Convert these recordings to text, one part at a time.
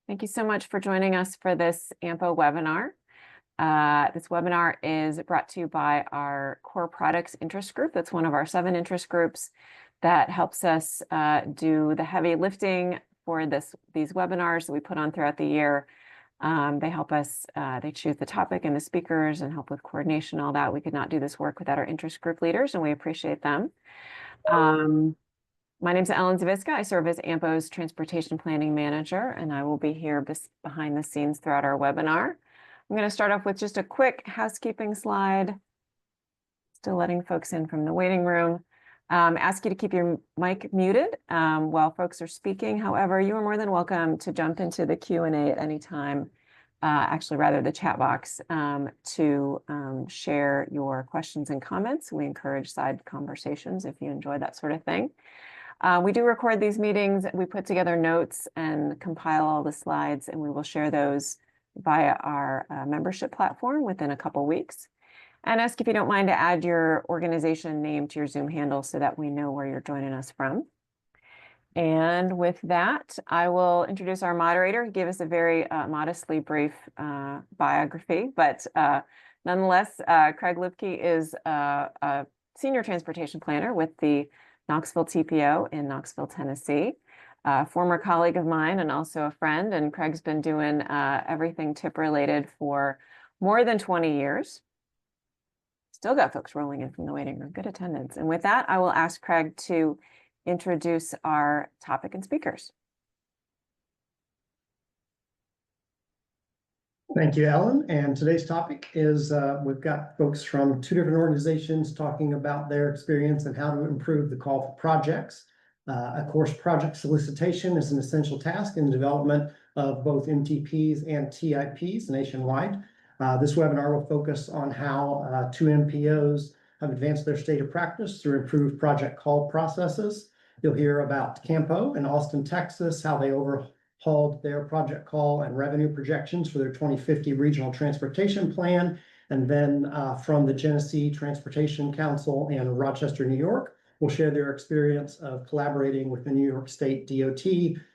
Thank you so much for joining us for this AMPO webinar. This webinar is brought to you by our Core Products Interest Group. That's one of our 7 interest groups that helps us do the heavy lifting for these webinars that we put on throughout the year. They help us, they choose the topic and the speakers and help with coordination, all that. We could not do this work without our interest group leaders, and we appreciate them. My name is Ellen Zaviska. I serve as AMPO's Transportation Planning Manager, and I will be here behind the scenes throughout our webinar. I'm going to start off with just a quick housekeeping slide. Still letting folks in from the waiting room. Ask you to keep your mic muted while folks are speaking. However, you are more than welcome to jump into the Q&A at any time, actually rather the chat box, to share your questions and comments. We encourage side conversations if you enjoy that sort of thing. We do record these meetings. We put together notes and compile all the slides, and we will share those via our membership platform within a couple weeks. And ask if you don't mind to add your organization name to your Zoom handle so that we know where you're joining us from. And with that, I will introduce our moderator. He gave us a very modestly brief biography, but nonetheless, Craig Lipke is a senior transportation planner with the Knoxville TPO in Knoxville, Tennessee. A former colleague of mine and also a friend, and Craig's been doing everything tip related for more than 20 years. Still got folks rolling in from the waiting room. Good attendance. And with that, I will ask Craig to introduce our topic and speakers. Thank you, Ellen. And today's topic is we've got folks from 2 different organizations talking about their experience and how to improve the call for projects. Of course, project solicitation is an essential task in the development of both MTPs and TIPs nationwide. This webinar will focus on how 2 MPOs have advanced their state of practice through improved project call processes. You'll hear about AMPO in Austin, Texas, how they overhauled their project call and revenue projections for their 2050 regional transportation plan. And then from the Genesee Transportation Council in Rochester, New York, will share their experience of collaborating with the New York State DOT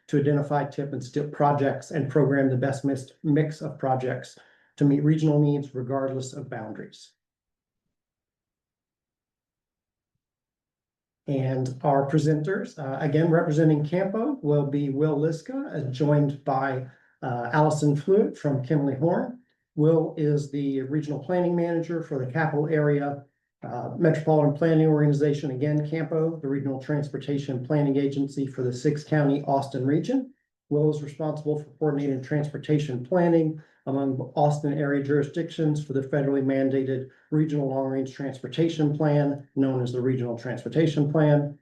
to identify tip and STIP projects and program the best mix of projects to meet regional needs regardless of boundaries. And our presenters, again, representing AMPO, will be Will Liska, joined by Allison Fluitt from Kimley Horn. Will is the Regional Planning Manager for the Capital Area Metropolitan Planning Organization, again, AMPO, the Regional Transportation Planning Agency for the 6-county Austin region. Will is responsible for coordinating transportation planning among Austin area jurisdictions for the federally mandated Regional Long-Range Transportation Plan, known as the Regional Transportation Plan.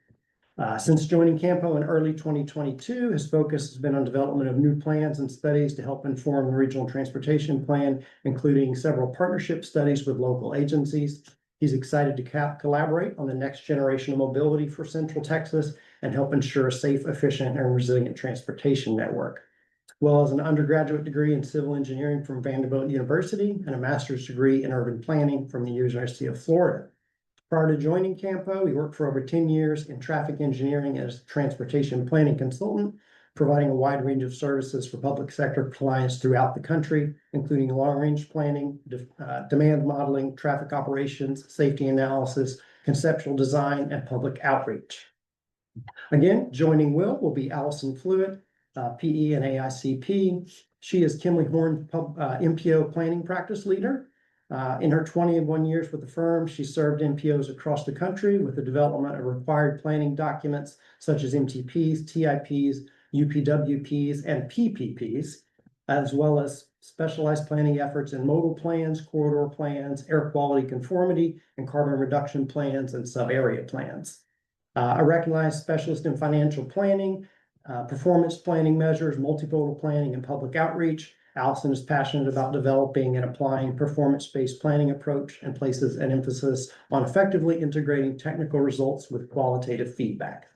Since joining AMPO in early 2022, his focus has been on development of new plans and studies to help inform the Regional Transportation Plan, including several partnership studies with local agencies. He's excited to collaborate on the next generation of mobility for Central Texas and help ensure a safe, efficient, and resilient transportation network. Will has an undergraduate degree in civil engineering from Vanderbilt University and a master's degree in urban planning from the University of Florida. Prior to joining AMPO, he worked for over 10 years in traffic engineering as a transportation planning consultant, providing a wide range of services for public sector clients throughout the country, including long-range planning, demand modeling, traffic operations, safety analysis, conceptual design, and public outreach. Again, joining will be Allison Fluitt, PE and AICP. She is Kimley Horn MPO planning practice leader. In her 21 years with the firm, she served MPOs across the country with the development of required planning documents such as MTPs, TIPs, UPWPs, and PPPs, as well as specialized planning efforts in modal plans, corridor plans, air quality conformity, and carbon reduction plans and sub-area plans. A recognized specialist in financial planning, performance planning measures, multimodal planning, and public outreach. Allison is passionate about developing and applying performance-based planning approach and places an emphasis on effectively integrating technical results with qualitative feedback.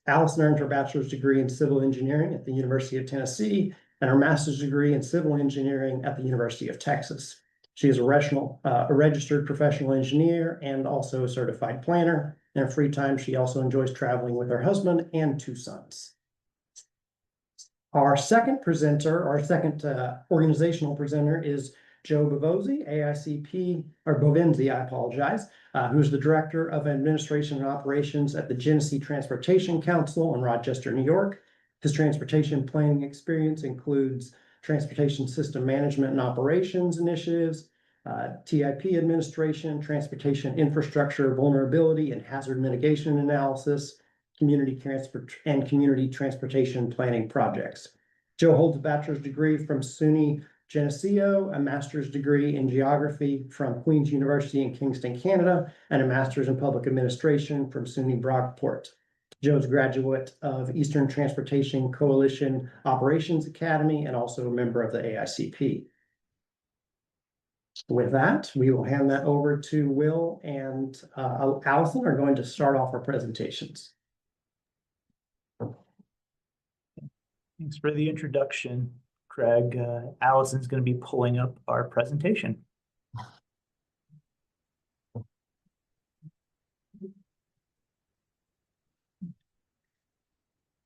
Allison earned her bachelor's degree in civil engineering at the University of Tennessee and her master's degree in civil engineering at the University of Texas. She is a registered professional engineer and also a certified planner. In her free time, she also enjoys traveling with her husband and 2 sons. Our second presenter, our second organizational presenter is Joe Bovozzi, AICP, or Bovenzi, I apologize, who's the Director of Administration and Operations at the Genesee Transportation Council in Rochester, New York. His transportation planning experience includes transportation system management and operations initiatives, TIP administration, transportation infrastructure vulnerability and hazard mitigation analysis, community transportation planning projects. Joe holds a bachelor's degree from SUNY Geneseo, a master's degree in geography from Queen's University in Kingston, Canada, and a master's in public administration from SUNY Brockport. Joe's a graduate of Eastern Transportation Coalition Operations Academy and also a member of the AICP. With that, we will hand that over to Will and Allison are going to start off our presentations. Thanks for the introduction, Craig. Allison's going to be pulling up our presentation.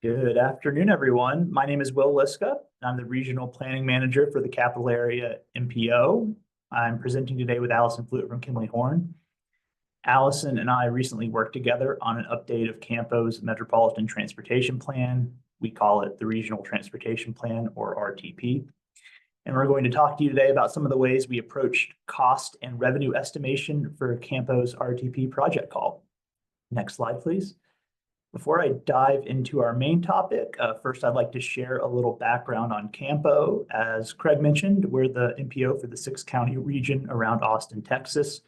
Good afternoon, everyone. My name is Will Liska. I'm the Regional Planning Manager for the Capital Area MPO. I'm presenting today with Allison Fluitt from Kimley Horn. Allison and I recently worked together on an update of CAMPO's Metropolitan Transportation Plan. We call it the Regional Transportation Plan, or RTP. And we're going to talk to you today about some of the ways we approached cost and revenue estimation for CAMPO's RTP project call. Next slide, please. Before I dive into our main topic, first I'd like to share a little background on CAMPO. As Craig mentioned, we're the MPO for the 6-county region around Austin, Texas.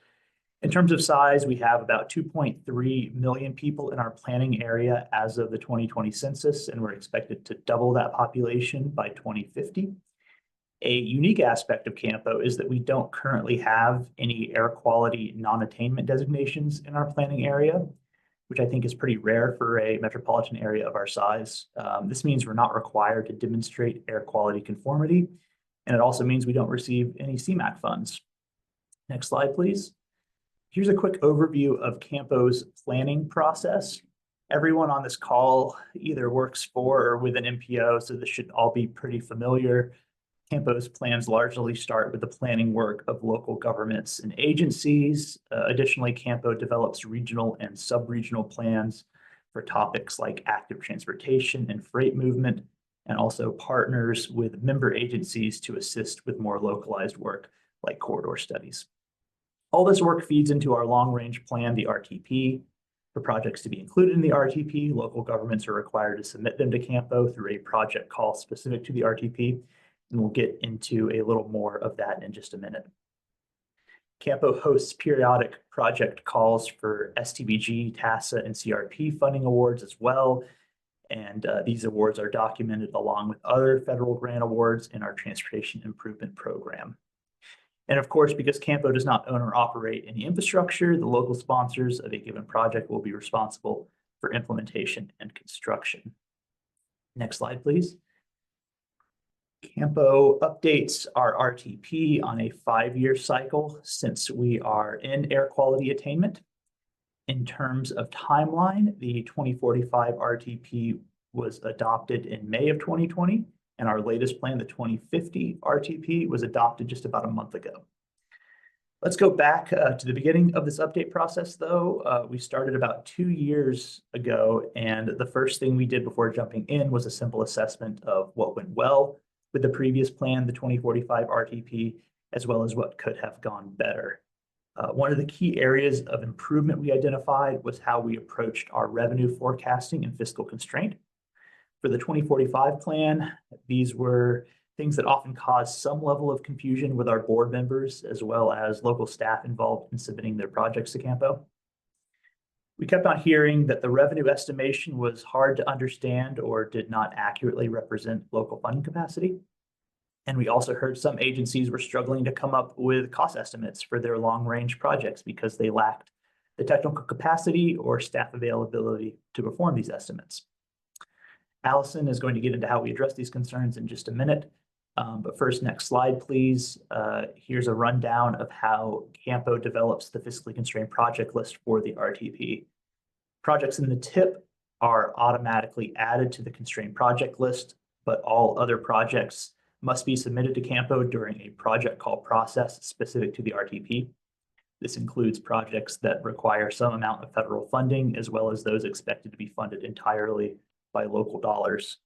In terms of size, we have about 2.3 million people in our planning area as of the 2020 census, and we're expected to double that population by 2050. A unique aspect of CAMPO is that we don't currently have any air quality non-attainment designations in our planning area, which I think is pretty rare for a metropolitan area of our size. This means we're not required to demonstrate air quality conformity, and it also means we don't receive any CMAQ funds. Next slide, please. Here's a quick overview of CAMPO's planning process. Everyone on this call either works for or with an MPO, so this should all be pretty familiar. CAMPO's plans largely start with the planning work of local governments and agencies. Additionally, CAMPO develops regional and sub-regional plans for topics like active transportation and freight movement, and also partners with member agencies to assist with more localized work like corridor studies. All this work feeds into our long-range plan, the RTP. For projects to be included in the RTP, local governments are required to submit them to CAMPO through a project call specific to the RTP. And we'll get into a little more of that in just a minute. CAMPO hosts periodic project calls for STBG, TASA, and CRP funding awards as well. And these awards are documented along with other federal grant awards in our Transportation Improvement Program. And of course, because CAMPO does not own or operate any infrastructure, the local sponsors of a given project will be responsible for implementation and construction. Next slide, please. CAMPO updates our RTP on a 5-year cycle since we are in air quality attainment. In terms of timeline, the 2045 RTP was adopted in May of 2020, and our latest plan, the 2050 RTP, was adopted just about a month ago. Let's go back to the beginning of this update process, though. We started about 2 years ago, and the first thing we did before jumping in was a simple assessment of what went well with the previous plan, the 2045 RTP, as well as what could have gone better. One of the key areas of improvement we identified was how we approached our revenue forecasting and fiscal constraint. For the 2045 plan, these were things that often caused some level of confusion with our board members, as well as local staff involved in submitting their projects to CAMPO. We kept on hearing that the revenue estimation was hard to understand or did not accurately represent local funding capacity. And we also heard some agencies were struggling to come up with cost estimates for their long-range projects because they lacked the technical capacity or staff availability to perform these estimates. Allison is going to get into how we address these concerns in just a minute. But first, next slide, please. Here's a rundown of how CAMPO develops the fiscally constrained project list for the RTP. Projects in the TIP are automatically added to the constrained project list but all other projects must be submitted to CAMPO during a project call process specific to the RTP. This includes projects that require some amount of federal funding, as well as those expected to be funded entirely by local dollars.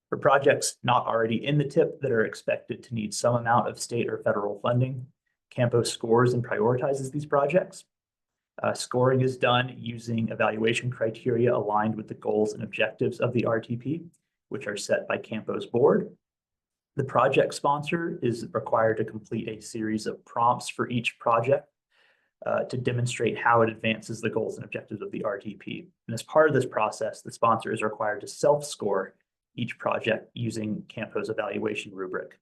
For projects not already in the TIP that are expected to need some amount of state or federal funding, CAMPO scores and prioritizes these projects. Scoring is done using evaluation criteria aligned with the goals and objectives of the RTP, which are set by CAMPO's board. The project sponsor is required to complete a series of prompts for each project to demonstrate how it advances the goals and objectives of the RTP. And as part of this process, the sponsor is required to self-score each project using CAMPO's evaluation rubric.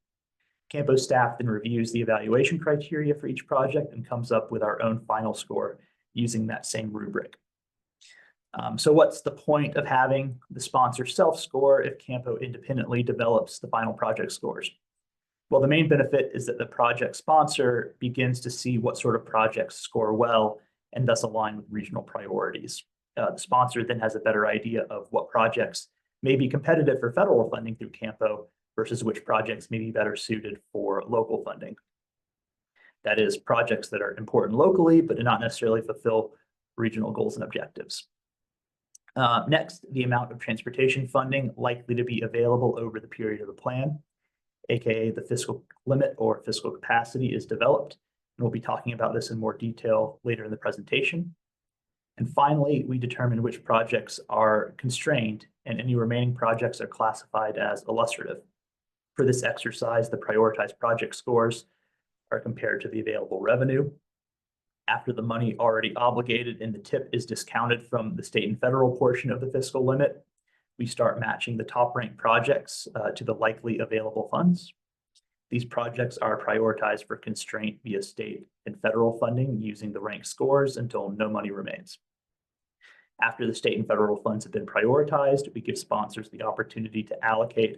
CAMPO staff then reviews the evaluation criteria for each project and comes up with our own final score using that same rubric. So what's the point of having the sponsor self-score if CAMPO independently develops the final project scores? Well, the main benefit is that the project sponsor begins to see what sort of projects score well and thus align with regional priorities. The sponsor then has a better idea of what projects may be competitive for federal funding through CAMPO versus which projects may be better suited for local funding. That is, projects that are important locally, but do not necessarily fulfill regional goals and objectives. Next, the amount of transportation funding likely to be available over the period of the plan, aka the fiscal limit or fiscal capacity, is developed. And we'll be talking about this in more detail later in the presentation. And finally, we determine which projects are constrained and any remaining projects are classified as illustrative. For this exercise, the prioritized project scores are compared to the available revenue. After the money already obligated in the TIP is discounted from the state and federal portion of the fiscal limit, we start matching the top ranked projects to the likely available funds. These projects are prioritized for constraint via state and federal funding using the ranked scores until no money remains. After the state and federal funds have been prioritized, we give sponsors the opportunity to allocate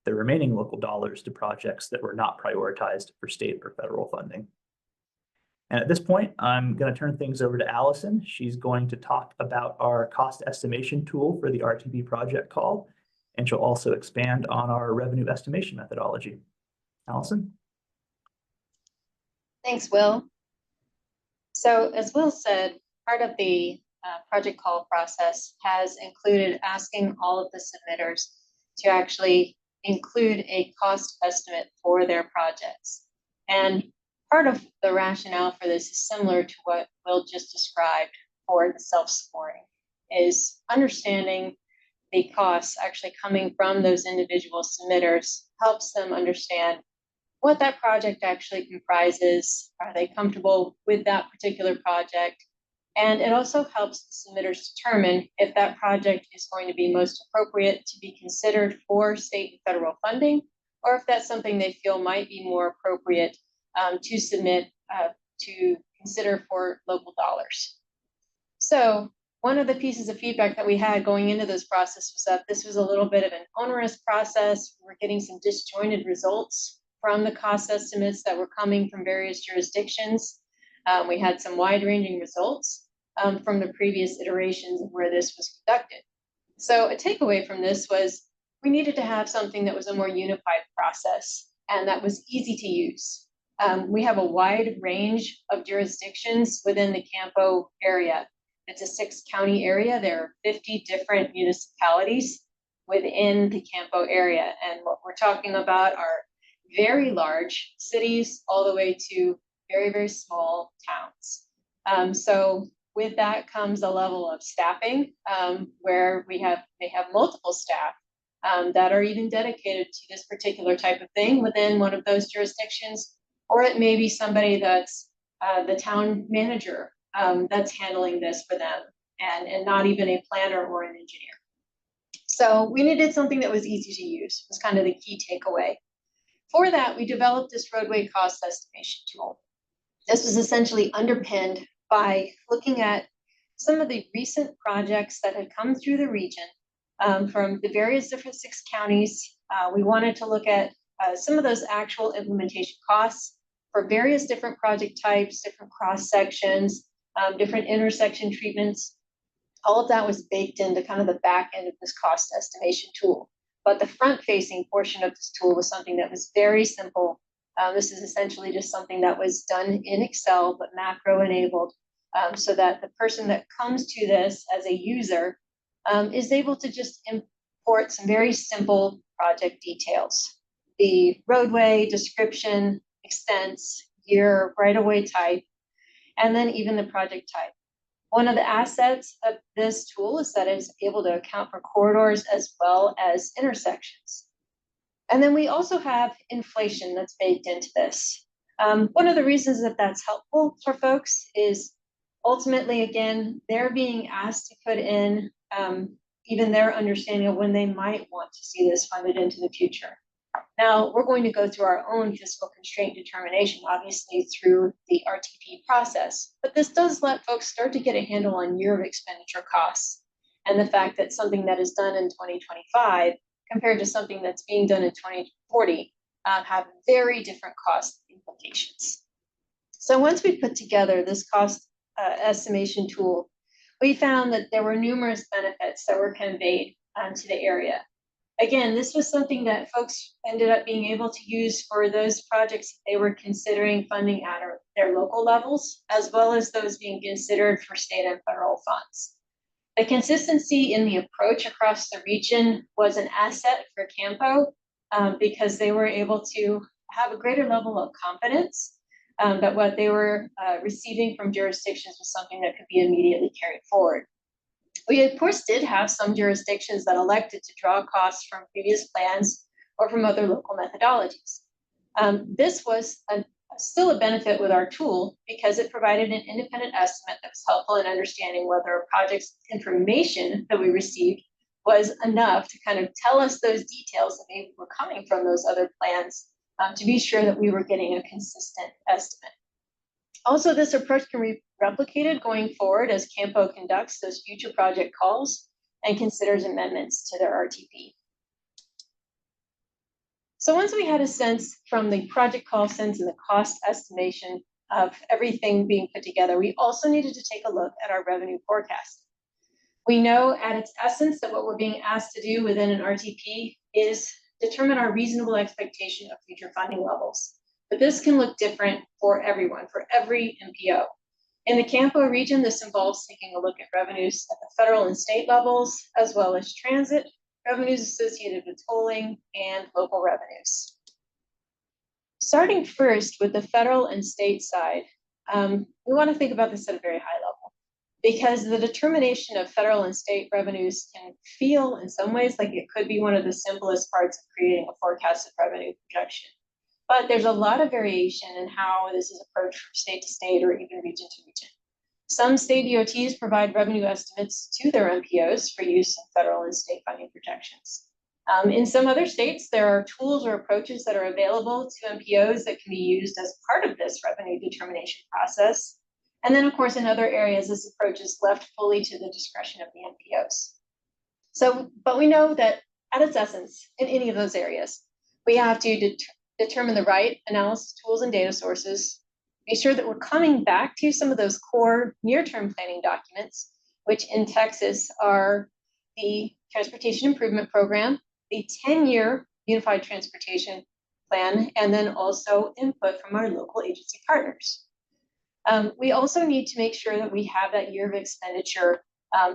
the remaining local dollars to projects that were not prioritized for state or federal funding. And at this point, I'm going to turn things over to Allison. She's going to talk about our cost estimation tool for the RTP project call, and she'll also expand on our revenue estimation methodology. Allison? Thanks, Will. So as Will said, part of the project call process has included asking all of the submitters to actually include a cost estimate for their projects. And part of the rationale for this is similar to what Will just described for the self-scoring, is understanding the costs actually coming from those individual submitters helps them understand what that project actually comprises. Are they comfortable with that particular project? And it also helps the submitters determine if that project is going to be most appropriate to be considered for state and federal funding, or if that's something they feel might be more appropriate to submit to consider for local dollars. So one of the pieces of feedback that we had going into this process was that this was a little bit of an onerous process. We're getting some disjointed results from the cost estimates that were coming from various jurisdictions. We had some wide-ranging results from the previous iterations of where this was conducted. So a takeaway from this was we needed to have something that was a more unified process and that was easy to use. We have a wide range of jurisdictions within the CAMPO area. It's a 6-county area. There are 50 different municipalities within the CAMPO area. And what we're talking about are very large cities all the way to very, very small towns. So with that comes a level of staffing where they have multiple staff that are even dedicated to this particular type of thing within one of those jurisdictions, or it may be somebody that's the town manager that's handling this for them and not even a planner or an engineer. So we needed something that was easy to use, was kind of the key takeaway. For that, we developed this roadway cost estimation tool. This was essentially underpinned by looking at some of the recent projects that had come through the region from the various different 6 counties. We wanted to look at some of those actual implementation costs for various different project types, different cross sections, different intersection treatments. All of that was baked into kind of the back end of this cost estimation tool. But the front-facing portion of this tool was something that was very simple. This is essentially just something that was done in Excel, but macro-enabled, so that the person that comes to this as a user is able to just import some very simple project details. The roadway description, extents, year, right-of-way type, and then even the project type. One of the assets of this tool is that it's able to account for corridors as well as intersections. And then we also have inflation that's baked into this. One of the reasons that that's helpful for folks is ultimately, again, they're being asked to put in even their understanding of when they might want to see this funded into the future. Now, we're going to go through our own fiscal constraint determination, obviously through the RTP process, but this does let folks start to get a handle on year of expenditure costs and the fact that something that is done in 2025 compared to something that's being done in 2040 have very different cost implications. So once we put together this cost estimation tool, we found that there were numerous benefits that were conveyed to the area. Again, this was something that folks ended up being able to use for those projects they were considering funding at their local levels, as well as those being considered for state and federal funds. The consistency in the approach across the region was an asset for CAMPO because they were able to have a greater level of confidence that what they were receiving from jurisdictions was something that could be immediately carried forward. We, of course, did have some jurisdictions that elected to draw costs from previous plans or from other local methodologies. This was still a benefit with our tool because it provided an independent estimate that was helpful in understanding whether a project's information that we received was enough to kind of tell us those details that maybe were coming from those other plans to be sure that we were getting a consistent estimate. Also, this approach can be replicated going forward as CAMPO conducts those future project calls and considers amendments to their RTP. So once we had a sense from the project call sense and the cost estimation of everything being put together, we also needed to take a look at our revenue forecast. We know at its essence that what we're being asked to do within an RTP is determine our reasonable expectation of future funding levels. But this can look different for everyone, for every MPO. In the CAMPO region, this involves taking a look at revenues at the federal and state levels, as well as transit, revenues associated with tolling, and local revenues. Starting first with the federal and state side, we want to think about this at a very high level because the determination of federal and state revenues can feel in some ways like it could be one of the simplest parts of creating a forecasted revenue projection. But there's a lot of variation in how this is approached from state to state or even region to region. Some state DOTs provide revenue estimates to their MPOs for use in federal and state funding projections. In some other states, there are tools or approaches that are available to MPOs that can be used as part of this revenue determination process. And then, of course, in other areas, this approach is left fully to the discretion of the MPOs. So, but we know that at its essence, in any of those areas, we have to determine the right analysis tools and data sources, be sure that we're coming back to some of those core near-term planning documents, which in Texas are the Transportation Improvement Program, the 10-year Unified Transportation Plan, and then also input from our local agency partners. We also need to make sure that we have that year of expenditure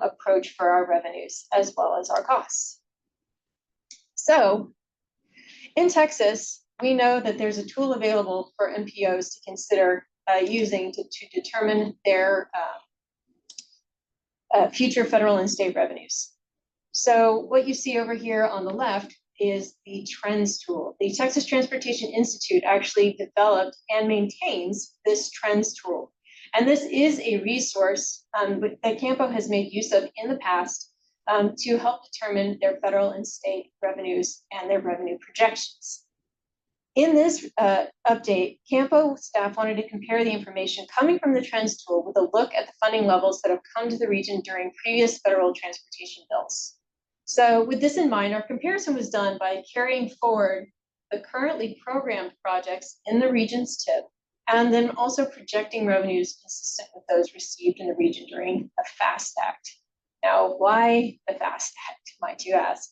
approach for our revenues as well as our costs. So in Texas, we know that there's a tool available for MPOs to consider using to determine their future federal and state revenues. So what you see over here on the left is the Trends tool. The Texas Transportation Institute actually developed and maintains this Trends tool. And this is a resource that CAMPO has made use of in the past to help determine their federal and state revenues and their revenue projections. In this update, CAMPO staff wanted to compare the information coming from the Trends tool with a look at the funding levels that have come to the region during previous federal transportation bills. So with this in mind, our comparison was done by carrying forward the currently programmed projects in the region's TIP, and then also projecting revenues consistent with those received in the region during the FAST Act. Now, why the FAST Act, might you ask?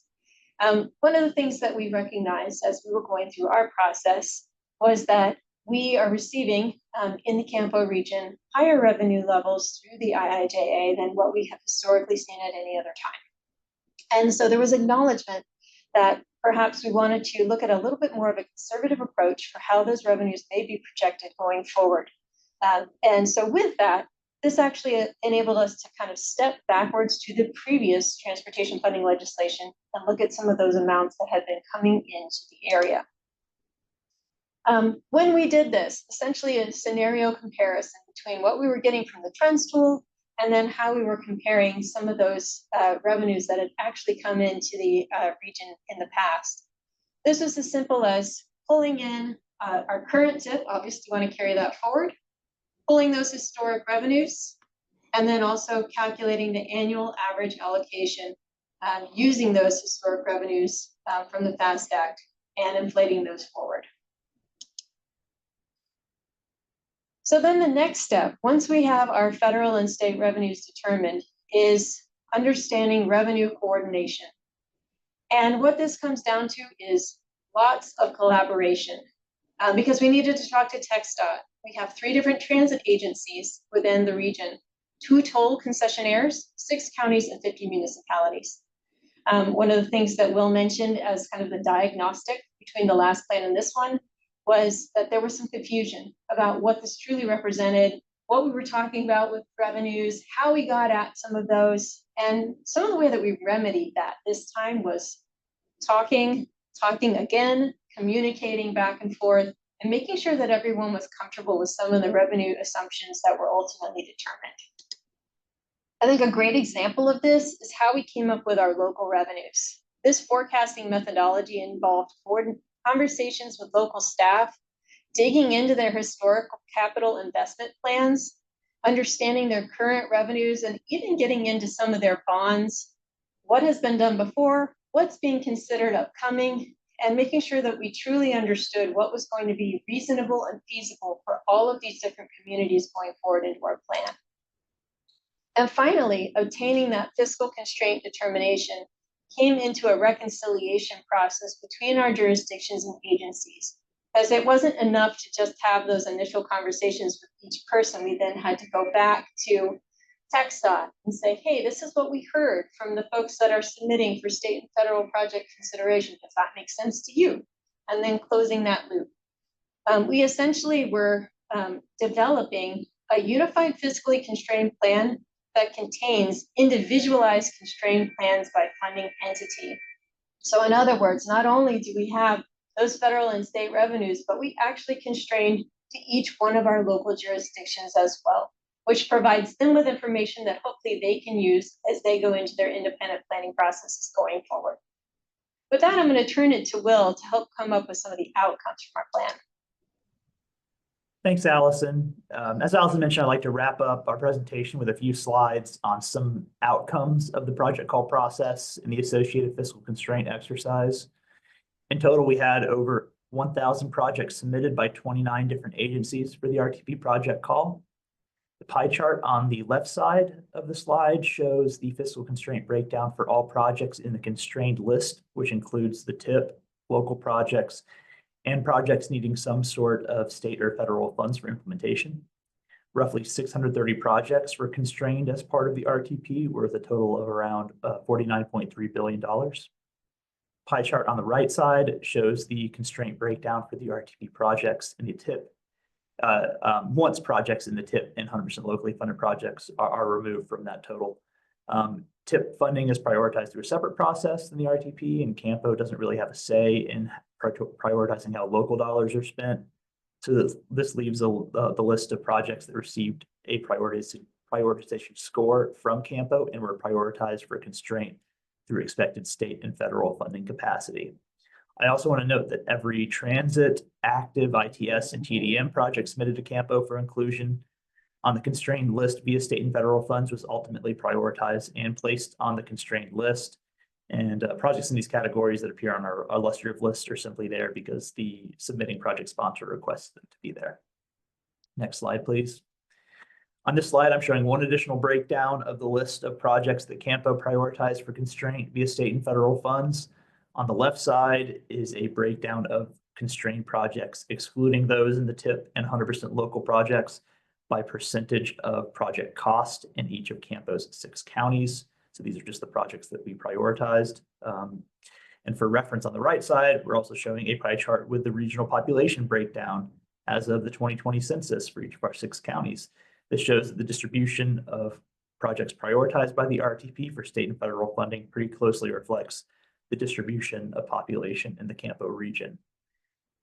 One of the things that we recognized as we were going through our process was that we are receiving in the Campo region higher revenue levels through the IIJA than what we have historically seen at any other time. And so there was acknowledgement that perhaps we wanted to look at a little bit more of a conservative approach for how those revenues may be projected going forward. And so with that, this actually enabled us to kind of step backwards to the previous transportation funding legislation and look at some of those amounts that had been coming into the area. When we did this, essentially a scenario comparison between what we were getting from the trends tool and then how we were comparing some of those revenues that had actually come into the region in the past. This was as simple as pulling in our current TIP, obviously you want to carry that forward, pulling those historic revenues, and then also calculating the annual average allocation using those historic revenues from the FAST Act and inflating those forward. So then the next step, once we have our federal and state revenues determined, is understanding revenue coordination. And what this comes down to is lots of collaboration because we needed to talk to TxDOT. We have 3 different transit agencies within the region, 2 toll concessionaires, 6 counties, and 50 municipalities. One of the things that Will mentioned as kind of the diagnostic between the last plan and this one was that there was some confusion about what this truly represented, what we were talking about with revenues, how we got at some of those, and some of the way that we remedied that this time was talking again, communicating back and forth, and making sure that everyone was comfortable with some of the revenue assumptions that were ultimately determined. I think a great example of this is how we came up with our local revenues. This forecasting methodology involved conversations with local staff, digging into their historical capital investment plans, understanding their current revenues, and even getting into some of their bonds, what has been done before, what's being considered upcoming, and making sure that we truly understood what was going to be reasonable and feasible for all of these different communities going forward into our plan. And finally, obtaining that fiscal constraint determination came into a reconciliation process between our jurisdictions and agencies. As it wasn't enough to just have those initial conversations with each person, we then had to go back to TxDOT and say, hey, this is what we heard from the folks that are submitting for state and federal project consideration. Does that make sense to you? And then closing that loop. We essentially were developing a unified fiscally constrained plan that contains individualized constrained plans by funding entity. So in other words, not only do we have those federal and state revenues, but we actually constrained to each one of our local jurisdictions as well, which provides them with information that hopefully they can use as they go into their independent planning processes going forward. With that, I'm going to turn it to Will to help come up with some of the outcomes from our plan. Thanks, Allison. As Allison mentioned, I'd like to wrap up our presentation with a few slides on some outcomes of the project call process and the associated fiscal constraint exercise. In total, we had over 1,000 projects submitted by 29 different agencies for the RTP project call. The pie chart on the left side of the slide shows the fiscal constraint breakdown for all projects in the constrained list, which includes the TIP, local projects, and projects needing some sort of state or federal funds for implementation. Roughly 630 projects were constrained as part of the RTP, worth a total of around $49.3 billion. Pie chart on the right side shows the constraint breakdown for the RTP projects in the TIP. Once projects in the TIP and 100% locally funded projects are removed from that total. TIP funding is prioritized through a separate process than the RTP, and CAMPO doesn't really have a say in prioritizing how local dollars are spent. So this leaves the list of projects that received a prioritization score from CAMPO and were prioritized for constraint through expected state and federal funding capacity. I also want to note that every transit, active, ITS, and TDM project submitted to CAMPO for inclusion on the constrained list via state and federal funds was ultimately prioritized and placed on the constrained list. And projects in these categories that appear on our illustrative list are simply there because the submitting project sponsor requested them to be there. Next slide, please. On this slide, I'm showing one additional breakdown of the list of projects that CAMPO prioritized for constraint via state and federal funds. On the left side is a breakdown of constrained projects, excluding those in the TIP and 100% local projects by percentage of project cost in each of Campo's 6 counties. So these are just the projects that we prioritized. And for reference on the right side, we're also showing a pie chart with the regional population breakdown as of the 2020 census for each of our 6 counties. This shows that the distribution of projects prioritized by the RTP for state and federal funding pretty closely reflects the distribution of population in the Campo region.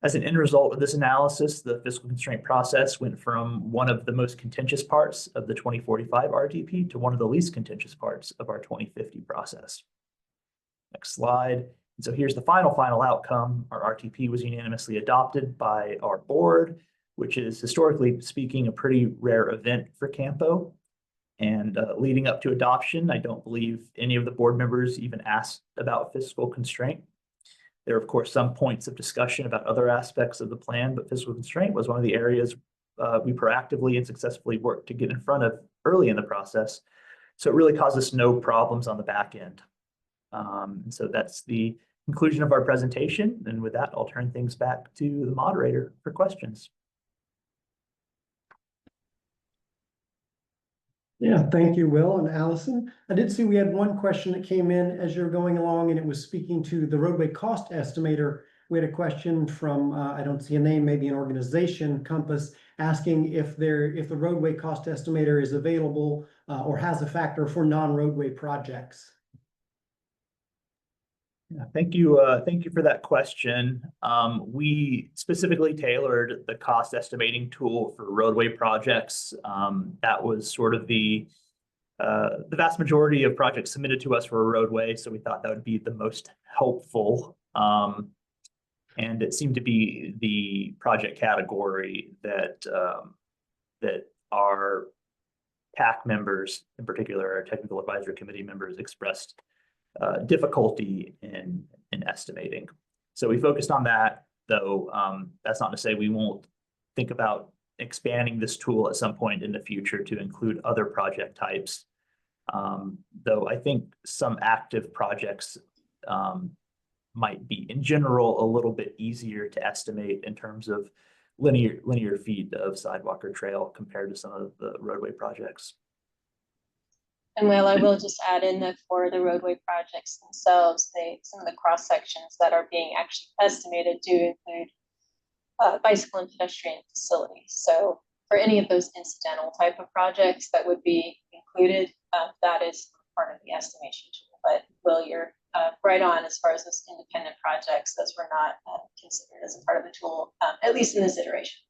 As an end result of this analysis, the fiscal constraint process went from one of the most contentious parts of the 2045 RTP to one of the least contentious parts of our 2050 process. Next slide. And so here's the final outcome. Our RTP was unanimously adopted by our board, which is historically speaking a pretty rare event for Campo. And leading up to adoption, I don't believe any of the board members even asked about fiscal constraint. There are, of course, some points of discussion about other aspects of the plan, but fiscal constraint was one of the areas we proactively and successfully worked to get in front of early in the process. So it really caused us no problems on the back end. So that's the conclusion of our presentation. And with that, I'll turn things back to the moderator for questions. Yeah, thank you, Will and Allison. I did see we had one question that came in as you're going along, and it was speaking to the roadway cost estimator. We had a question from, I don't see a name, maybe an organization, Compass, asking if the roadway cost estimator is available or has a factor for non-roadway projects. Yeah, thank you for that question. We specifically tailored the cost estimating tool for roadway projects. That was sort of the vast majority of projects submitted to us for a roadway, so we thought that would be the most helpful. And it seemed to be the project category that our TAC members, in particular our technical advisory committee members, expressed difficulty in estimating. So we focused on that, though that's not to say we won't think about expanding this tool at some point in the future to include other project types. Though I think some active projects might be in general a little bit easier to estimate in terms of linear feet of sidewalk or trail compared to some of the roadway projects. And Will, I will just add in that for the roadway projects themselves, some of the cross sections that are being actually estimated do include bicycle and pedestrian facilities. So for any of those incidental type of projects that would be included, that is part of the estimation tool. But Will, you're right on as far as those independent projects, those were not considered as a part of the tool, at least in this iteration.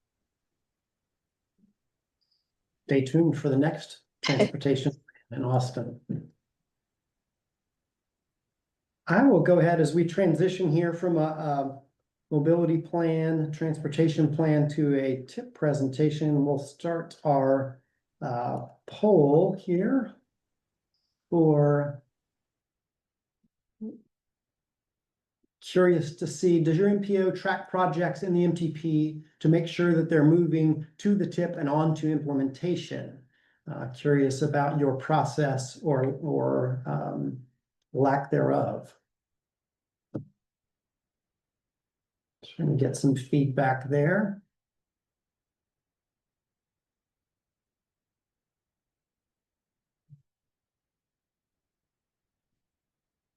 Stay tuned for the next transportation in Austin. I will go ahead as we transition here from a mobility plan, transportation plan to a tip presentation. We'll start our poll here for curious to see, does your MPO track projects in the MTP to make sure that they're moving to the tip and on to implementation? Curious about your process or lack thereof. Trying to get some feedback there.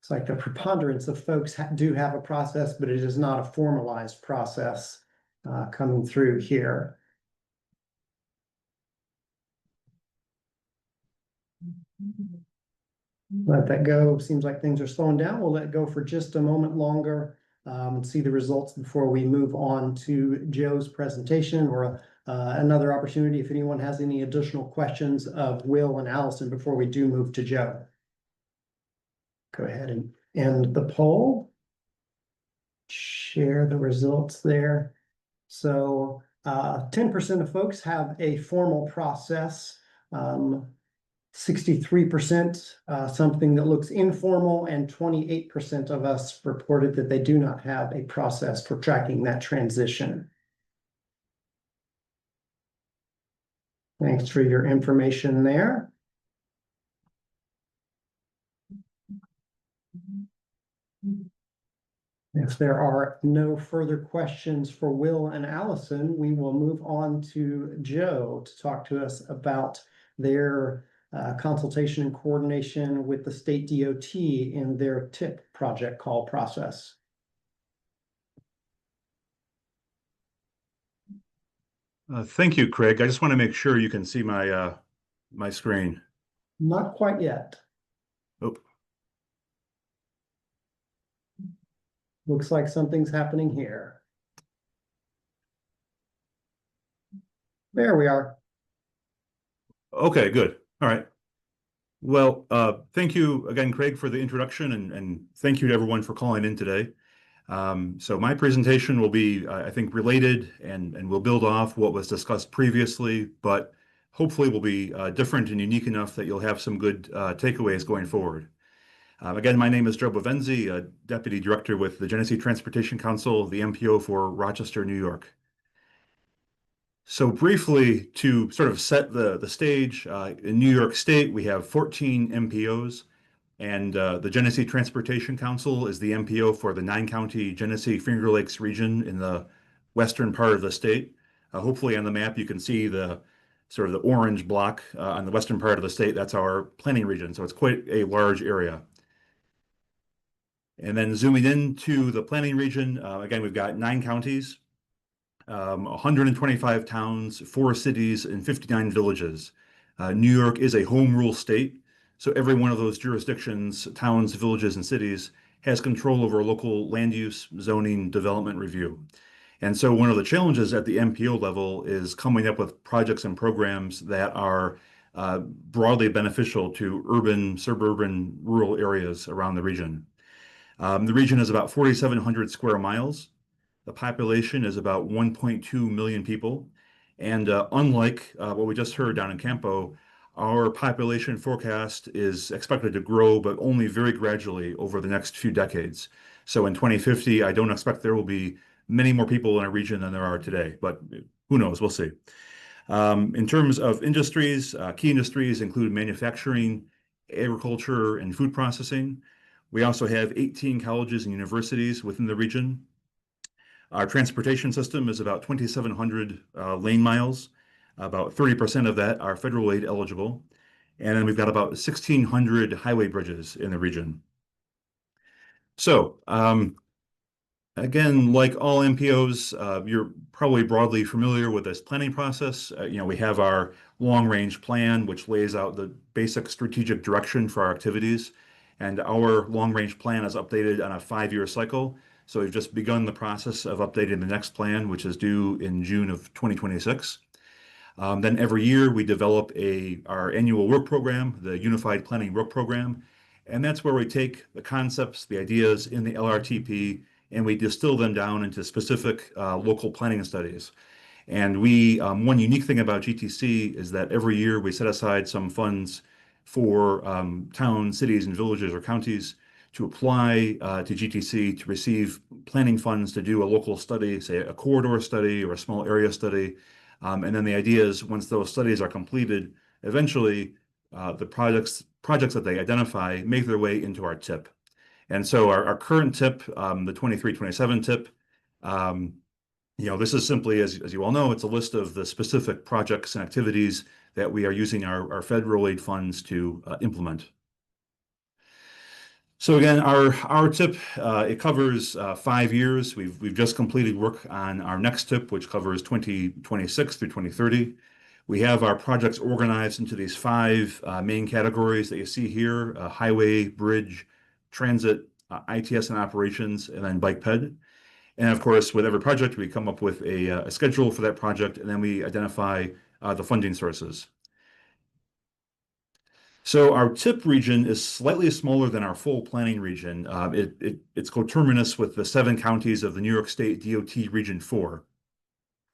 It's like the preponderance of folks do have a process, but it is not a formalized process coming through here. Let that go. Seems like things are slowing down. We'll let it go for just a moment longer and see the results before we move on to Joe's presentation or another opportunity if anyone has any additional questions of Will and Allison before we do move to Joe. Go ahead and end the poll. Share the results there. So 10% of folks have a formal process. 63% something that looks informal, and 28% of us reported that they do not have a process for tracking that transition. Thanks for your information there. If there are no further questions for Will and Allison, we will move on to Joe to talk to us about their consultation and coordination with the state DOT in their TIP project call process. Thank you, Craig. I just want to make sure you can see my my screen. Not quite yet. Oh, Looks like something's happening here. There we are. okay, good. All right. Well, thank you again, Craig, for the introduction, and thank you to everyone for calling in today. So my presentation will be, I think, related and will build off what was discussed previously, but hopefully will be different and unique enough that you'll have some good takeaways going forward. Again, my name is Joe Bovenzi, Deputy Director with the Genesee Transportation Council, the MPO for Rochester, New York. So briefly, to sort of set the stage, in New York State, we have 14 MPOs, and the Genesee Transportation Council is the MPO for the 9-county Genesee Finger Lakes region in the western part of the state. Hopefully on the map, you can see the sort of the orange block on the western part of the state. That's our planning region, so it's quite a large area. And then zooming into the planning region, again, we've got 9 counties, 125 towns, 4 cities, and 59 villages. New York is a home rule state, so every one of those jurisdictions, towns, villages, and cities has control over local land use, zoning, development review. And so one of the challenges at the MPO level is coming up with projects and programs that are broadly beneficial to urban, suburban, rural areas around the region. The region is about 4,700 square miles. The population is about 1.2 million people. And unlike what we just heard down in Campo, our population forecast is expected to grow, but only very gradually over the next few decades. So in 2050, I don't expect there will be many more people in our region than there are today, but who knows, we'll see. In terms of industries, key industries include manufacturing, agriculture, and food processing. We also have 18 colleges and universities within the region. Our transportation system is about 2,700 lane miles. About 30% of that are federal aid eligible. And then we've got about 1,600 highway bridges in the region. So again, like all MPOs, you're probably broadly familiar with this planning process. We have our long-range plan, which lays out the basic strategic direction for our activities. And our long-range plan is updated on a 5-year cycle. So we've just begun the process of updating the next plan, which is due in June of 2026. Then every year we develop our annual work program, the Unified Planning Work Program. And that's where we take the concepts, the ideas in the LRTP, and we distill them down into specific local planning studies. And one unique thing about GTC is that every year we set aside some funds for towns, cities, and villages or counties to apply to GTC to receive planning funds to do a local study, say a corridor study or a small area study. And then the idea is once those studies are completed, eventually the projects that they identify make their way into our TIP. And so our current TIP, the 23-27 TIP, this is simply, as you all know, it's a list of the specific projects and activities that we are using our federal aid funds to implement. So again, our TIP, it covers 5 years. We've just completed work on our next TIP, which covers 2026 through 2030. We have our projects organized into these 5 main categories that you see here: highway, bridge, transit, ITS and operations, and then bike ped. And of course, with every project, we come up with a schedule for that project, and then we identify the funding sources. So our TIP region is slightly smaller than our full planning region. It's coterminous with the 7 counties of the New York State DOT Region 4.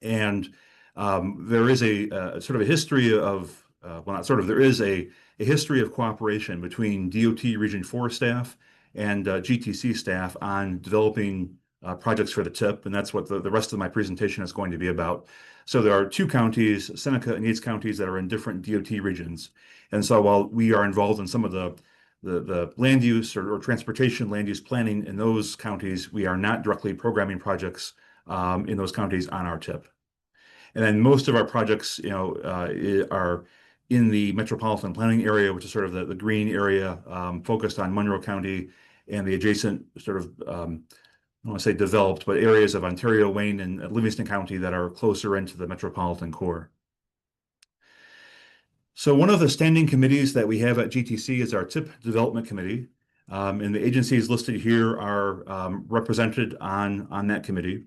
And there is a sort of a history of, there is a history of cooperation between DOT Region 4 staff and GTC staff on developing projects for the TIP, and that's what the rest of my presentation is going to be about. So there are 2 counties, Seneca and Yates counties, that are in different DOT regions. And so while we are involved in some of the the land use or transportation land use planning in those counties, we are not directly programming projects in those counties on our tip. And then most of our projects, are in the metropolitan planning area, which is sort of the green area, focused on Monroe County and the adjacent sort of, I don't want to say developed, but areas of Ontario, Wayne, and Livingston County that are closer into the metropolitan core. So one of the standing committees that we have at GTC is our TIP Development Committee. And the agencies listed here are represented on that committee.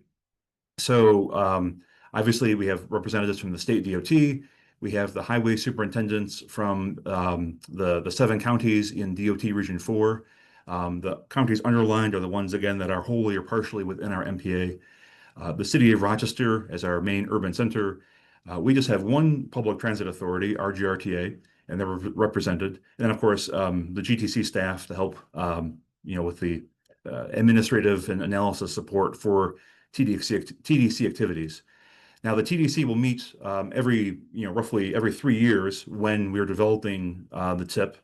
So obviously we have representatives from the state DOT. We have the highway superintendents from the 7 counties in DOT Region 4. The counties underlined are the ones, again, that are wholly or partially within our MPA. The city of Rochester as our main urban center. We just have one public transit authority, RGRTA, and they're represented. And then, of course, the GTC staff to help, with the administrative and analysis support for TDC activities. Now, the TDC will meet roughly every 3 years when we're developing the TIP,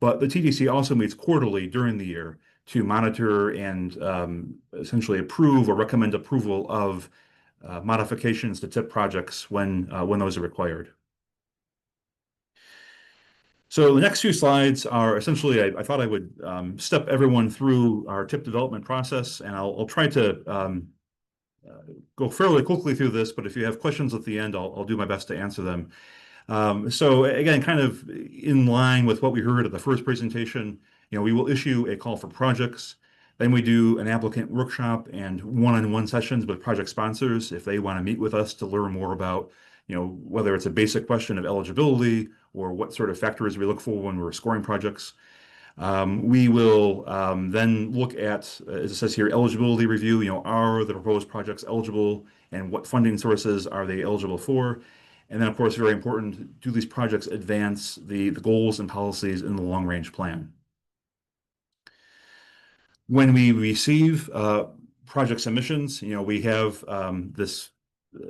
but the TDC also meets quarterly during the year to monitor and essentially approve or recommend approval of modifications to TIP projects when those are required. So the next few slides are essentially, I thought I would step everyone through our TIP development process, and I'll try to go fairly quickly through this, but if you have questions at the end, I'll do my best to answer them. So again, kind of in line with what we heard at the first presentation, we will issue a call for projects. Then we do an applicant workshop and one-on-one sessions with project sponsors if they want to meet with us to learn more about, whether it's a basic question of eligibility or what sort of factors we look for when we're scoring projects. We will then look at, as it says here, eligibility review, are the proposed projects eligible and what funding sources are they eligible for? And then, of course, very important, do these projects advance the goals and policies in the long-range plan? When we receive project submissions, we have this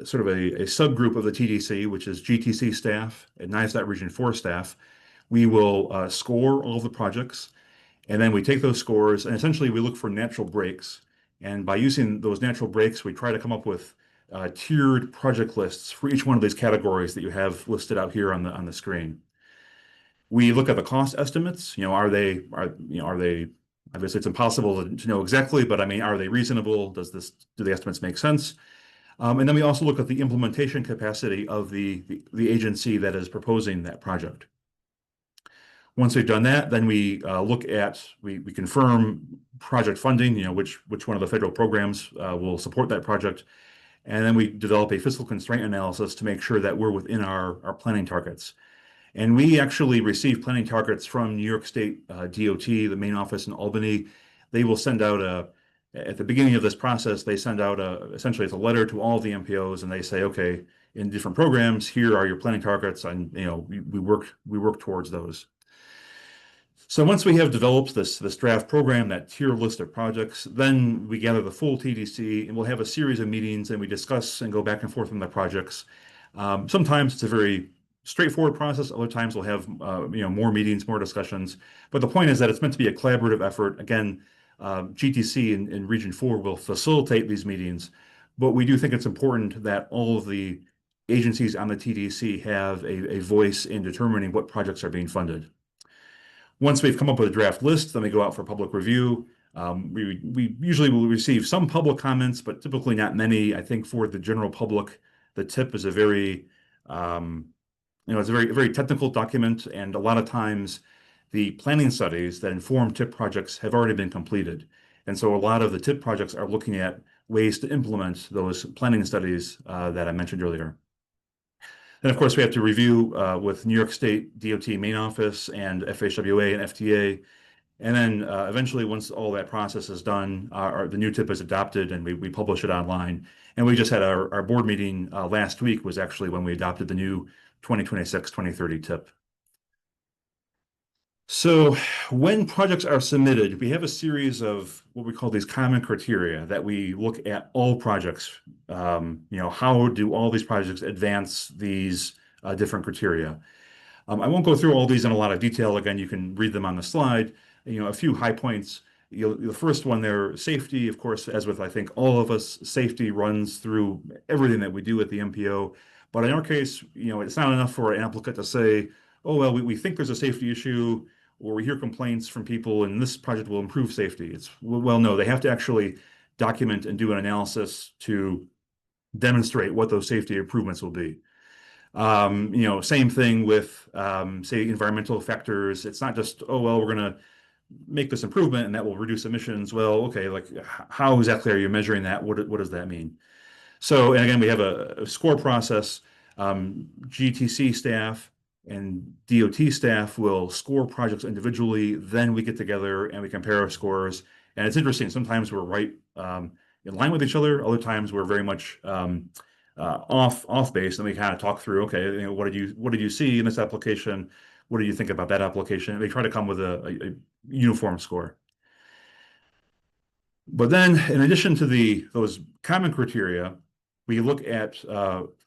sort of a subgroup of the TDC, which is GTC staff and NISDOT Region 4 staff. We will score all of the projects, and then we take those scores and essentially we look for natural breaks. And by using those natural breaks, we try to come up with tiered project lists for each one of these categories that you have listed out here on the screen. We look at the cost estimates. Are they obviously it's impossible to know exactly, but I mean, are they reasonable? Do the estimates make sense? And then we also look at the implementation capacity of the agency that is proposing that project. Once we've done that, then we we confirm project funding, which one of the federal programs will support that project. And then we develop a fiscal constraint analysis to make sure that we're within our planning targets. And we actually receive planning targets from New York State DOT, the main office in Albany. They will send out at the beginning of this process, they send out essentially it's a letter to all the MPOs, and they say, okay, in different programs, here are your planning targets, and we work towards those. So once we have developed this draft program, that tier list of projects, then we gather the full TDC and we'll have a series of meetings and we discuss and go back and forth on the projects. Sometimes it's a very straightforward process. Other times we'll have more meetings, more discussions. But the point is that it's meant to be a collaborative effort. Again, GTC in Region 4 will facilitate these meetings, but we do think it's important that all of the agencies on the TDC have a voice in determining what projects are being funded. Once we've come up with a draft list, then we go out for public review. We usually will receive some public comments, but typically not many. I think for the general public, the TIP is a very, it's a very technical document, and a lot of times the planning studies that inform TIP projects have already been completed. And so a lot of the TIP projects are looking at ways to implement those planning studies that I mentioned earlier. And of course, we have to review with New York State DOT main office and FHWA and FTA. And then eventually, once all that process is done, the new TIP is adopted and we publish it online. And we just had our board meeting last week was actually when we adopted the new 2026-2030 TIP. So when projects are submitted, we have a series of what we call these common criteria that we look at all projects. How do all these projects advance these different criteria? I won't go through all these in a lot of detail. Again, you can read them on the slide. A few high points. The first one there, safety, of course, as with I think all of us, safety runs through everything that we do at the MPO. But in our case, it's not enough for an applicant to say, oh, well, we think there's a safety issue, or we hear complaints from people and this project will improve safety. Well, no, they have to actually document and do an analysis to demonstrate what those safety improvements will be. Same thing with, say, environmental factors. It's not just, oh, well, we're going to make this improvement and that will reduce emissions. Well, okay, like how exactly are you measuring that? What does that mean? So, and again, we have a score process. GTC staff and DOT staff will score projects individually. Then we get together and we compare our scores. And it's interesting. Sometimes we're right in line with each other. Other times we're very much off base, and we kind of talk through, okay, what did you see in this application? What do you think about that application? And they try to come with a uniform score. But then, in addition to those common criteria, we look at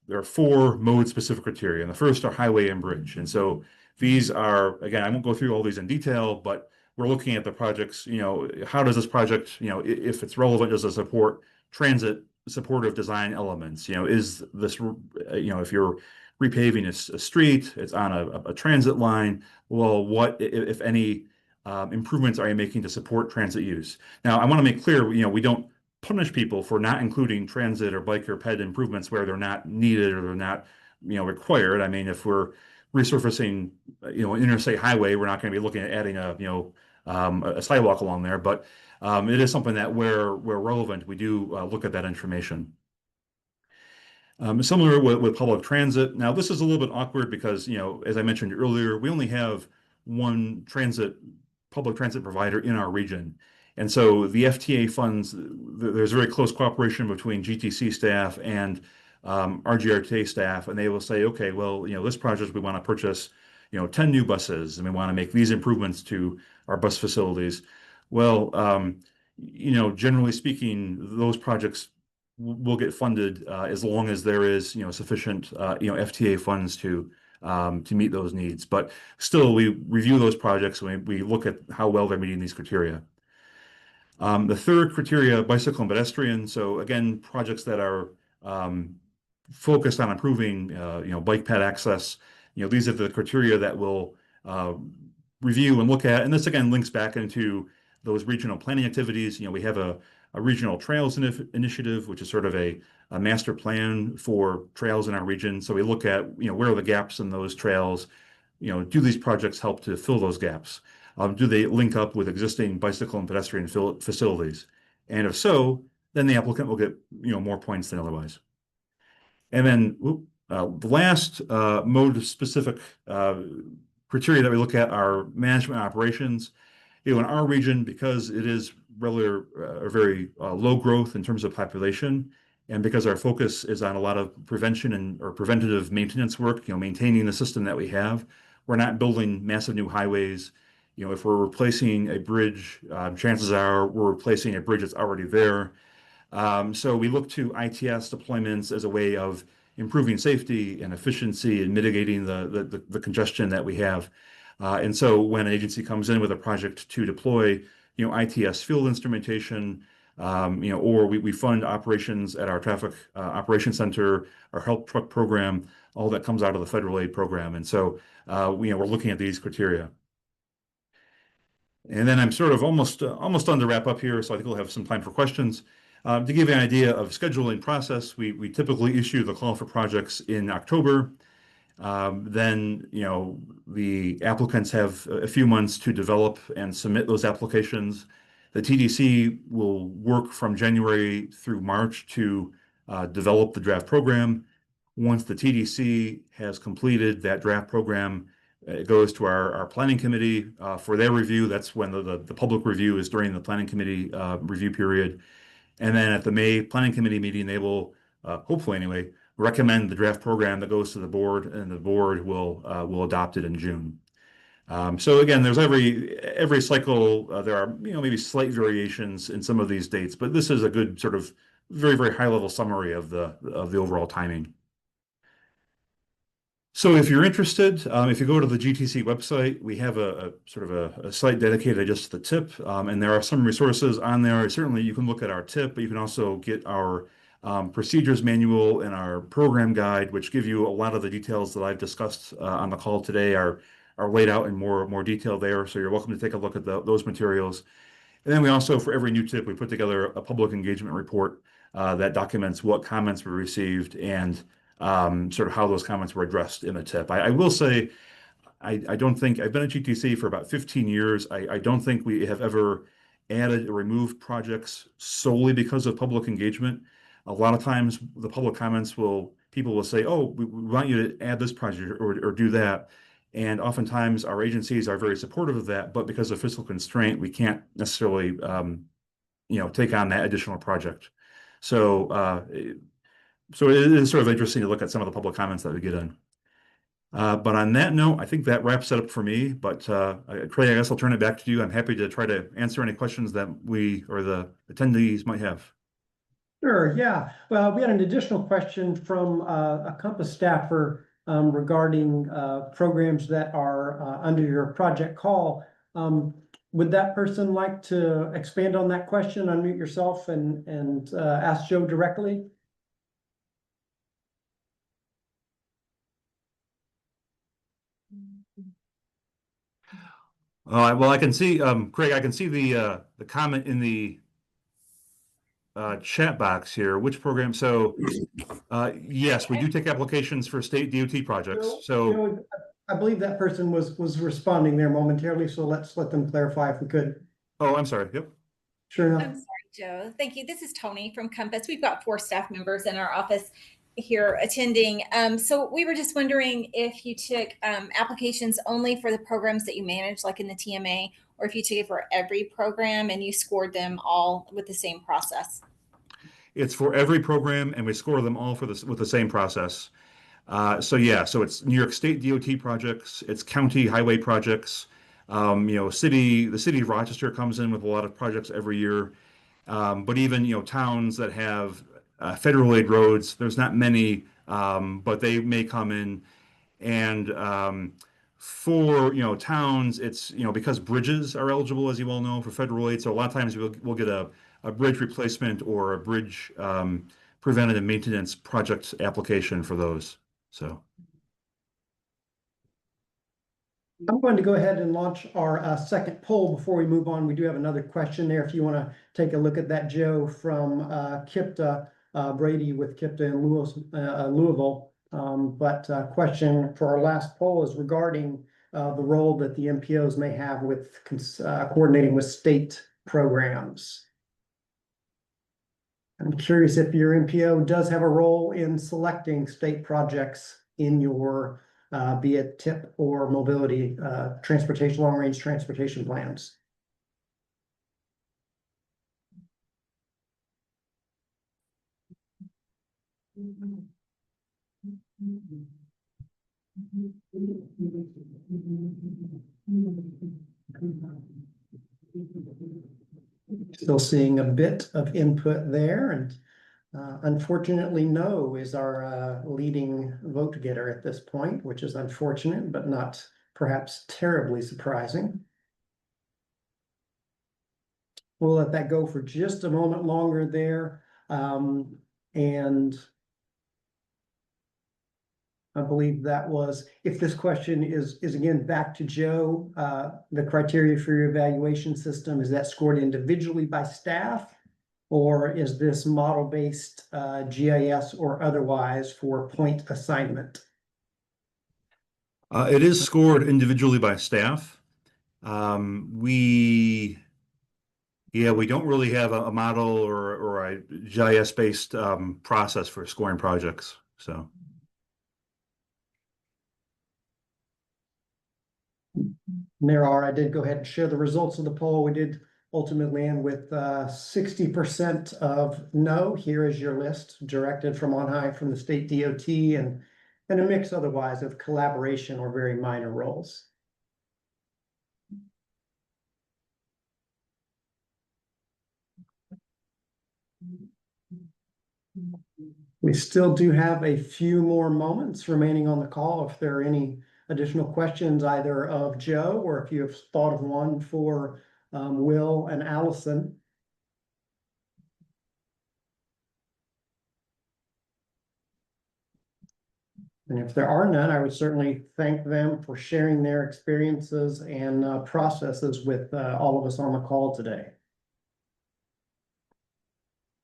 there are 4 mode-specific criteria, and the first are highway and bridge. And so these are, again, I won't go through all these in detail, but we're looking at the projects. How does this project, if it's relevant, does it support transit supportive design elements? Is this, if you're repaving a street, it's on a transit line. Well, what, if any, improvements are you making to support transit use? Now, I want to make clear, we don't punish people for not including transit or bike or ped improvements where they're not needed or they're not, required. I mean, if we're resurfacing, an interstate highway, we're not going to be looking at adding a sidewalk along there, but it is something that where relevant, we do look at that information. Similar with public transit. Now, this is a little bit awkward because, as I mentioned earlier, we only have one public transit provider in our region. And so the FTA funds, there's very close cooperation between GTC staff and RGRTA staff, and they will say, okay, well, this project, we want to purchase, 10 new buses, and we want to make these improvements to our bus facilities. Well, generally speaking, those projects will get funded as long as there is, sufficient, FTA funds to meet those needs. But still, we review those projects and we look at how well they're meeting these criteria. The third criteria, bicycle and pedestrian. So again, projects that are focused on improving, bike ped access. These are the criteria that we'll review and look at. And this again links back into those regional planning activities. We have a regional trails initiative, which is sort of a master plan for trails in our region. So we look at, where are the gaps in those trails? Do these projects help to fill those gaps? Do they link up with existing bicycle and pedestrian facilities? And if so, then the applicant will get, more points than otherwise. And then the last mode-specific criteria that we look at are management operations. In our region, because it is very low growth in terms of population, and because our focus is on a lot of prevention or preventative maintenance work, maintaining the system that we have, we're not building massive new highways. If we're replacing a bridge, chances are we're replacing a bridge that's already there. So we look to ITS deployments as a way of improving safety and efficiency and mitigating the congestion that we have. And so when an agency comes in with a project to deploy, ITS field instrumentation, or we fund operations at our traffic operations center, our help truck program, all that comes out of the federal aid program. And so, we're looking at these criteria. And then I'm sort of almost done to wrap up here, so I think we'll have some time for questions. To give you an idea of scheduling process, we typically issue the call for projects in October. Then, the applicants have a few months to develop and submit those applications. The TDC will work from January through March to develop the draft program. Once the TDC has completed that draft program, it goes to our planning committee for their review. That's when the public review is during the planning committee review period. And then at the May planning committee meeting, they will, hopefully anyway, recommend the draft program that goes to the board, and the board will adopt it in June. So again, there's every cycle, there are, maybe slight variations in some of these dates, but this is a good sort of very, very high level summary of the overall timing. So if you're interested, if you go to the GTC website, we have a sort of a site dedicated just to the tip, and there are some resources on there. Certainly, you can look at our tip, but you can also get our procedures manual and our program guide, which give you a lot of the details that I've discussed on the call today are laid out in more detail there. So you're welcome to take a look at those materials. And then we also, for every new tip, we put together a public engagement report that documents what comments were received and sort of how those comments were addressed in a tip. I will say, I don't think I've been at GTC for about 15 years. I don't think we have ever added or removed projects solely because of public engagement. A lot of times, the public comments people will say, "Oh, we want you to add this project or do that." And oftentimes, our agencies are very supportive of that, but because of fiscal constraint, we can't necessarily, take on that additional project. So, so it is sort of interesting to look at some of the public comments that we get in. But on that note, I think that wraps it up for me. But Craig, I guess I'll turn it back to you. I'm happy to try to answer any questions that we or the attendees might have. Sure, yeah. Well, we had an additional question from a Compass staffer regarding programs that are under your project call. Would that person like to expand on that question, unmute yourself and ask Joe directly? Well, I can see, Craig, I can see the comment in the chat box here. Which program? So, yes, we do take applications for state DOT projects. So, I believe that person was responding there momentarily, so let's let them clarify if we could. oh, I'm sorry. Yep. Sure enough. I'm sorry, Joe. Thank you. This is Tony from Compass. We've got 4 staff members in our office here attending. So we were just wondering if you took applications only for the programs that you manage, like in the TMA, or if you took it for every program and you scored them all with the same process. It's for every program, and we score them all with the same process. So yeah, so it's New York State DOT projects, it's county highway projects. The city of Rochester comes in with a lot of projects every year. But even, towns that have federal aid roads, there's not many, but they may come in. And for, towns, it's, because bridges are eligible, as you all know, for federal aid. So a lot of times we'll get a bridge replacement or a bridge preventative maintenance project application for those. So. I'm going to go ahead and launch our second poll before we move on. We do have another question there if you want to take a look at that, Joe, from KIPTA, Brady with KIPTA in Louisville. But question for our last poll is regarding the role that the MPOs may have with coordinating with state programs. I'm curious if your MPO does have a role in selecting state projects in your be it TIP or mobility, transportation, long-range transportation plans. Still seeing a bit of input there, and unfortunately, no is our leading vote getter at this point, which is unfortunate, but not perhaps terribly surprising. We'll let that go for just a moment longer there. And I believe that was, if this question is again back to Joe, the criteria for your evaluation system, is that scored individually by staff? Or is this model-based GIS or otherwise for point assignment? It is scored individually by staff. We don't really have a model or a GIS-based process for scoring projects. So. I did go ahead and share the results of the poll. We did ultimately end with 60% of no. Here is your list directed from on high from the state DOT and a mix otherwise of collaboration or very minor roles. We still do have a few more moments remaining on the call. If there are any additional questions, either of Joe or if you have thought of one for Will and Allison. And if there are none, I would certainly thank them for sharing their experiences and processes with all of us on the call today.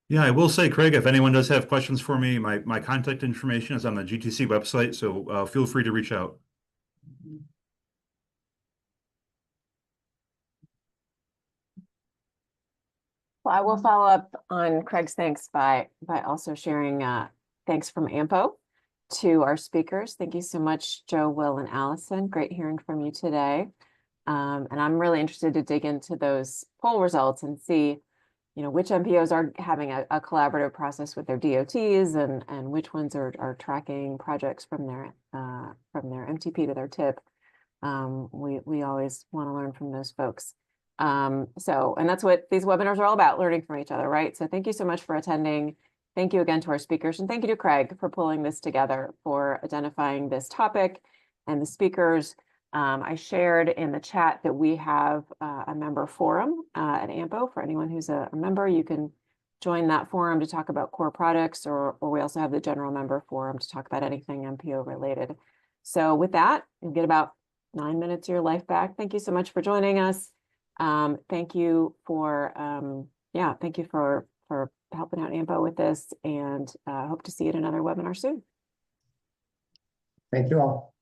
Yeah, I will say, Craig, if anyone does have questions for me, my contact information is on the GTC website, so feel free to reach out. Well, I will follow up on Craig's thanks by also sharing thanks from AMPO to our speakers. Thank you so much, Joe, Will, and Allison. Great hearing from you today. And I'm really interested to dig into those poll results and see, which MPOs are having a collaborative process with their DOTs and which ones are tracking projects from their MTP to their TIP. We always want to learn from those folks. And that's what these webinars are all about, learning from each other, right? So thank you so much for attending. Thank you again to our speakers, and thank you to Craig for pulling this together, for identifying this topic and the speakers. I shared in the chat that we have a member forum at AMPO. For anyone who's a member, you can join that forum to talk about core products, or we also have the general member forum to talk about anything MPO related. So with that, you'll get about 9 minutes of your life back. Thank you so much for joining us. Thank you for helping out AMPO with this, and hope to see you at another webinar soon. Thank you all.